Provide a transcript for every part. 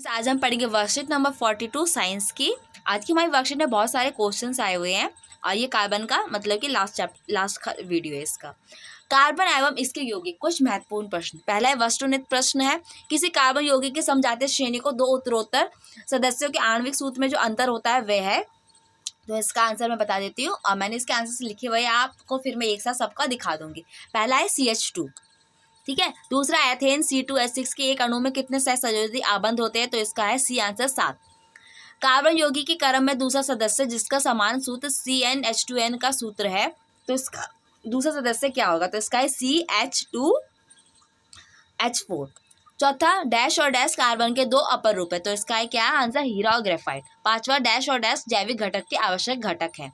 आज हम पढ़ेंगे वर्कशीट नंबर 42 साइंस की। आज की हमारी वर्कशीट में बहुत सारे क्वेश्चंस आए हुए हैं और ये कार्बन का मतलब कि लास्ट वीडियो है इसका। कार्बन एवं इसके यौगिक, कुछ महत्वपूर्ण प्रश्न। पहला है वस्तुनिष्ठ प्रश्न है, किसी कार्बन यौगिक की समझाते श्रेणी को दो उत्तरोत्तर सदस्यों के आणविक सूत्र में जो अंतर होता है वह है। तो इसका आंसर मैं बता देती हूँ और मैंने इसके आंसर लिखे हुए आपको फिर मैं एक साथ सबका दिखा दूंगी। पहला है CH2, ठीक है। दूसरा एथेन C2H6 के एक अणु में कितने सहसंयोजी आबंध होते हैं, तो इसका है सी आंसर 7। कार्बन यौगिक की क्रम में दूसरा सदस्य जिसका समान सूत्र CnH2n का सूत्र है, तो इसका दूसरा सदस्य क्या होगा, तो इसका है CH2H4। चौथा डैश और डैश कार्बन के दो अपर रूप है, तो इसका है क्या आंसर, हीरा और ग्रेफाइट। पांचवा डैश और डैश जैविक घटक के आवश्यक घटक है,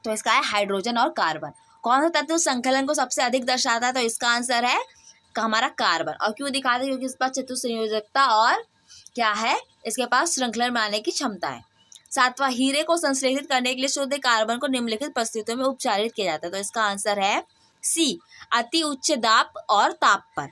तो इसका है हाइड्रोजन और कार्बन। कौन सा तत्व संकलन को सबसे अधिक दर्शाता है, तो इसका आंसर है हमारा कार्बन। और क्यों दिखाते हैं, क्योंकि इस पास चतुसंयोजकता और क्या है, इसके पास श्रृंखलन बनाने की क्षमता है। सातवां हीरे को संश्लेषित करने के लिए शुद्ध कार्बन को निम्नलिखित परिस्थितियों में उपचारित किया जाता है, तो इसका आंसर है सी, अति उच्च दाब और ताप पर।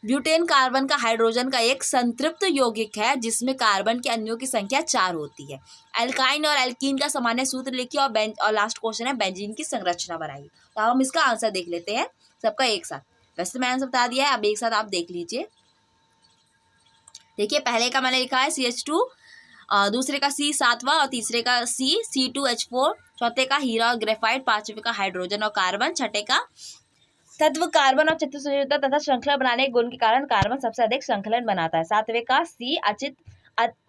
ब्यूटेन कार्बन का हाइड्रोजन का एक संतृप्त यौगिक है जिसमें कार्बन के अणुओं की संख्या 4 होती है। एल्काइन और एल्कीन का सामान्य सूत्र लिखिए और लास्ट क्वेश्चन है बेंजीन की संरचना बनाइए। तो हम इसका आंसर देख लेते हैं सबका एक साथ। वैसे मैंने आंसर बता दिया है, अब एक साथ आप देख लीजिए। देखिए पहले का मैंने लिखा है CH2, दूसरे का C 7वां और तीसरे का C2H4, चौथे का हीरा और ग्रेफाइट, पांचवे का हाइड्रोजन और कार्बन, छठे का तत्व कार्बन और चतुसंयोजकता तथा श्रृंखला बनाने के गुण के कारण कार्बन सबसे अधिक श्रृंखलन बनाता है। सातवें का C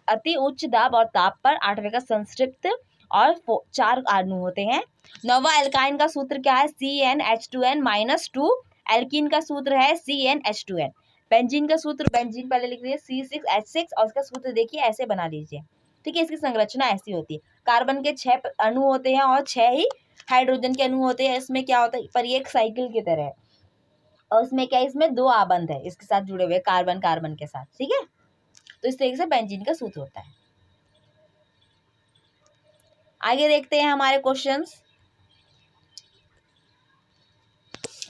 अति उच्च दाब और ताप पर, आठवें का संतृप्त और 4 अणु होते हैं। नौवां एल्काइन का सूत्र क्या है, CnH2n-2। एल्कीन का सूत्र है CnH2n। बेंजीन का सूत्र, बेंजीन पहले लिख लीजिए C6H6 और उसका सूत्र देखिए ऐसे बना लीजिए, ठीक है। इसकी संरचना ऐसी होती है, कार्बन के 6 अणु होते हैं और 6 ही हाइड्रोजन के अणु होते हैं। इसमें क्या होता है, पर ये एक साइकिल की तरह है और उसमें क्या है, इसमें 2 आबंध है इसके साथ जुड़े हुए, कार्बन कार्बन के साथ, ठीक है। तो इस तरीके से बेंजीन का सूत्र होता है। आगे देखते हैं हमारे क्वेश्चंस।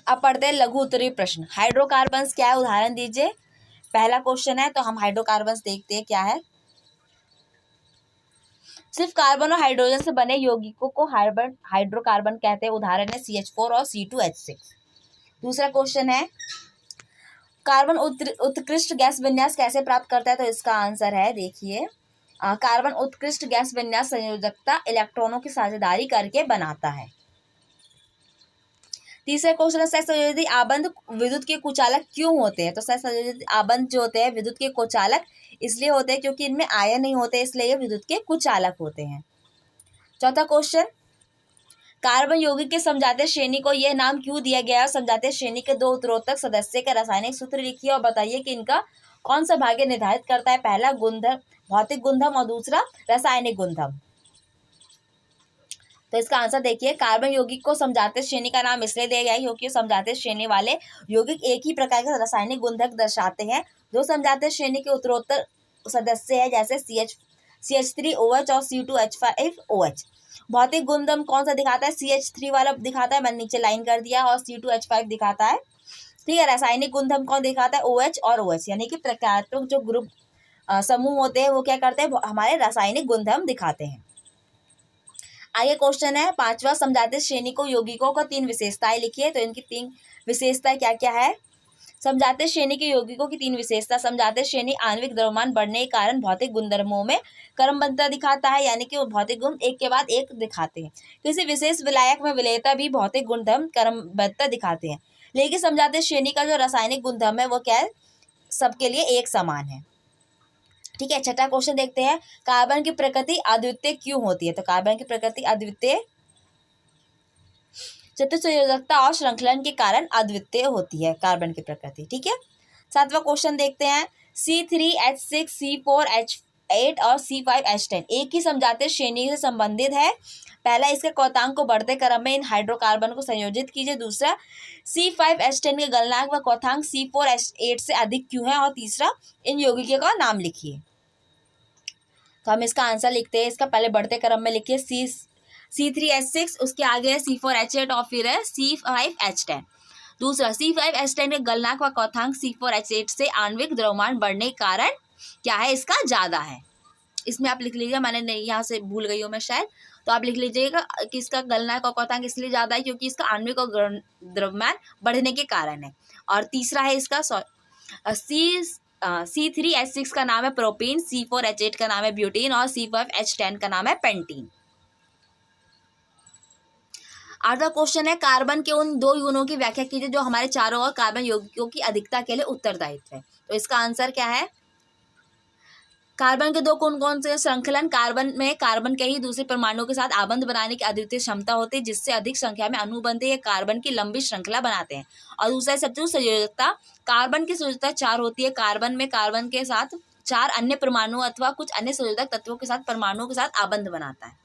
अब पढ़ते हैं लघु उत्तरीय प्रश्न। हाइड्रोकार्बन्स क्या है, उदाहरण दीजिए। पहला क्वेश्चन है, तो हम हाइड्रोकार्बन्स देखते हैं क्या है। सिर्फ कार्बन और हाइड्रोजन से बने यौगिकों को हाइड्रोकार्बन कहते हैं, उदाहरण है CH4 और C2H6। दूसरा क्वेश्चन है, कार्बन उत्कृष्ट गैस विन्यास कैसे प्राप्त करता है, तो इसका आंसर है देखिए, कार्बन उत्कृष्ट गैस विन्यास संयोजकता इलेक्ट्रॉनों की साझेदारी करके बनाता है। तीसरा क्वेश्चन है, सहसंयोजी आबंध विद्युत के कुचालक क्यों होते हैं, तो सहसंयोजी आबंध जो होते हैं विद्युत के कुचालक इसलिए होते हैं क्योंकि इनमें आयन नहीं होते, इसलिए ये विद्युत के कुचालक होते हैं। चौथा क्वेश्चन, कार्बन यौगिक के समझाते श्रेणी को यह नाम क्यों दिया गया है। समझाते श्रेणी के दो उत्तरोत्तर सदस्य के रासायनिक सूत्र लिखिए और बताइए कि इनका कौन सा भाग्य निर्धारित करता है। पहला गुणधर्म, भौतिक गुणधर्म और दूसरा रासायनिक गुणधर्म। तो इसका आंसर देखिए, कार्बन यौगिक को समझाते श्रेणी का नाम इसलिए दिया गया है क्योंकि समझाते श्रेणी वाले यौगिक एक ही प्रकार के रासायनिक गुणधर्म दर्शाते हैं जो समझाते श्रेणी के उत्तरोत्तर सदस्य है, जैसे CH3OH और C2H5OH। भौतिक गुणधर्म कौन सा दिखाता है, CH3 वाला दिखाता है, मैंने नीचे लाइन कर दिया, और C2H5 दिखाता है, ठीक है। रासायनिक गुणधर्म कौन दिखाता है, OH और OH, यानी कि प्रकारात्मक जो ग्रुप समूह होते हैं वो क्या करते हैं, हमारे रासायनिक गुणधर्म दिखाते हैं। आगे क्वेश्चन है पांचवा, समझाते श्रेणी को यौगिकों को 3 विशेषताएं लिखिए, तो इनकी 3 विशेषताएं क्या क्या है। समझाते श्रेणी के यौगिकों की 3 विशेषता, समझाते श्रेणी आणविक द्रव्यमान बढ़ने के कारण भौतिक गुणधर्मों में क्रमबद्धता दिखाता है, यानी कि वो भौतिक गुण एक के बाद एक दिखाते हैं। किसी विशेष विलायक में विलेयता भी भौतिक गुणधर्म क्रमबद्धता दिखाते हैं, लेकिन समझाते श्रेणी का जो रासायनिक गुणधर्म है वो क्या है, सबके लिए एक समान है, ठीक है। छठा क्वेश्चन देखते हैं, कार्बन की प्रकृति अद्वितीय क्यों होती है, तो कार्बन की प्रकृति अद्वितीय चतुसंयोजकता और श्रृंखलन के कारण अद्वितीय होती है कार्बन की प्रकृति, ठीक है। सातवां क्वेश्चन देखते हैं, C3H6, C4H8 और C5H10 एक ही समझाते श्रेणी से संबंधित है। पहला, इसके क्वथनांक को बढ़ते क्रम में इन हाइड्रोकार्बन को संयोजित कीजिए। दूसरा, C5H10 के गलनांक व क्वथनांक C4H8 से अधिक क्यों है, और तीसरा, इन यौगिकों का नाम लिखिए। तो हम इसका आंसर लिखते हैं, इसका पहले बढ़ते क्रम में लिखिए C3H6, उसके आगे है C4H8 और फिर है C5H10। दूसरा, C5H10 के गलनांक व क्वथनांक C4H8 से आणविक द्रव्यमान बढ़ने के कारण क्या है इसका, ज़्यादा है। इसमें आप लिख लीजिएगा, मैंने नहीं यहाँ से भूल गई हूँ मैं शायद, तो आप लिख लीजिएगा कि इसका गलनांक और क्वथनांक इसलिए ज़्यादा है क्योंकि इसका आणविक और द्रव्यमान बढ़ने के कारण है। और तीसरा है इसका C3H6 का नाम है प्रोपीन, C4H8 का नाम है ब्यूटीन और C5H10 का नाम है पेंटीन। आठवां क्वेश्चन है, कार्बन के उन दो गुणों की व्याख्या कीजिए जो हमारे चारों ओर कार्बन यौगिकों की अधिकता के लिए उत्तरदायित्व है। तो इसका आंसर क्या है, कार्बन के दो कौन कौन से श्रृंखलन, कार्बन में कार्बन के ही दूसरे परमाणुओं के साथ आबंध बनाने की अद्वितीय क्षमता होती है जिससे अधिक संख्या में अनुबंध ये कार्बन की लंबी श्रृंखला बनाते हैं। और दूसरा सबसे संयोजकता, कार्बन की संयोजकता 4 होती है, कार्बन में कार्बन के साथ 4 अन्य परमाणु अथवा कुछ अन्य संयोजक तत्वों के साथ परमाणुओं के साथ आबंध बनाता है।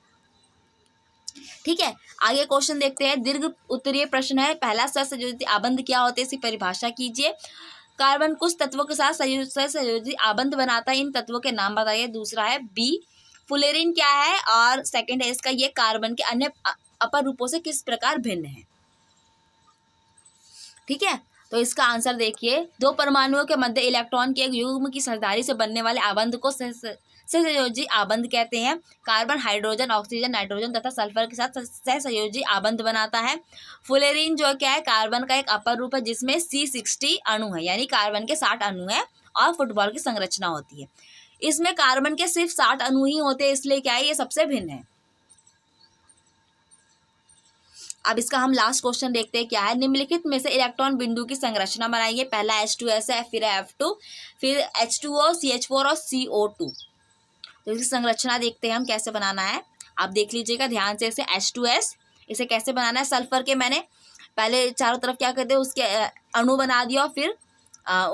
ठीक है, आगे क्वेश्चन देखते हैं। दीर्घ उत्तरीय प्रश्न है, पहला सहसंयोजी आबंध क्या होते हैं इसकी परिभाषा कीजिए। कार्बन कुछ तत्वों के साथ सहसंयोजी आबंध बनाता है, इन तत्वों के नाम बताइए। दूसरा है बी, फुलेरिन क्या है, और सेकंड है इसका ये कार्बन के अन्य अपर रूपों से किस प्रकार भिन्न है। ठीक है, तो इसका आंसर देखिए, दो परमाणुओं के मध्य इलेक्ट्रॉन के एक युग्म की साझेदारी से बनने वाले आबंध को सहसंयोजी आबंध कहते हैं। कार्बन हाइड्रोजन, ऑक्सीजन, नाइट्रोजन तथा सल्फर के साथ सहसंयोजी आबंध बनाता है। फुलेरिन जो क्या है, कार्बन का एक अपर रूप है जिसमें C60 अणु है, यानी कार्बन के 60 अणु है और फुटबॉल की संरचना होती है। इसमें कार्बन के सिर्फ 60 अणु ही होते हैं, इसलिए क्या है ये सबसे भिन्न है। अब इसका हम लास्ट क्वेश्चन देखते हैं क्या है। निम्नलिखित में से इलेक्ट्रॉन बिंदु की संरचना बनाइए। पहला H2S है, फिर F2, फिर H2O, CH4 और CO2। तो इसकी संरचना देखते हैं हम कैसे बनाना है। आप देख लीजिएगा ध्यान से, इसे H2S, इसे कैसे बनाना है। सल्फर के मैंने पहले चारों तरफ क्या करते हैं उसके अणु बना दिया, फिर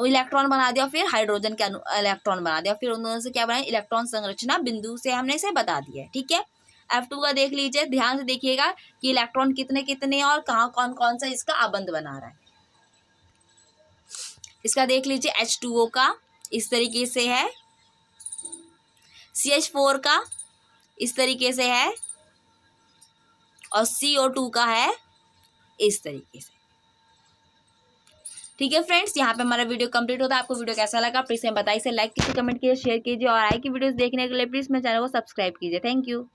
इलेक्ट्रॉन बना दिया, फिर हाइड्रोजन के इलेक्ट्रॉन बना दिया, फिर उन दोनों से क्या बनाए इलेक्ट्रॉन संरचना बिंदु से हमने इसे बता दिया है। ठीक है, F2 का देख लीजिए, ध्यान से देखिएगा कि इलेक्ट्रॉन कितने कितने और कहाँ कौन कौन सा इसका आबंध बना रहा है। इसका देख लीजिए H2O का इस तरीके से है, CH4 का इस तरीके से है और CO2 का है इस तरीके से। ठीक है फ्रेंड्स, यहाँ पे हमारा वीडियो कंप्लीट होता है। आपको वीडियो कैसा लगा प्लीज हमें बताइए, लाइक कीजिए, कमेंट कीजिए, शेयर कीजिए और आगे की वीडियोस देखने के लिए प्लीज मेरे चैनल को सब्सक्राइब कीजिए। Thank you.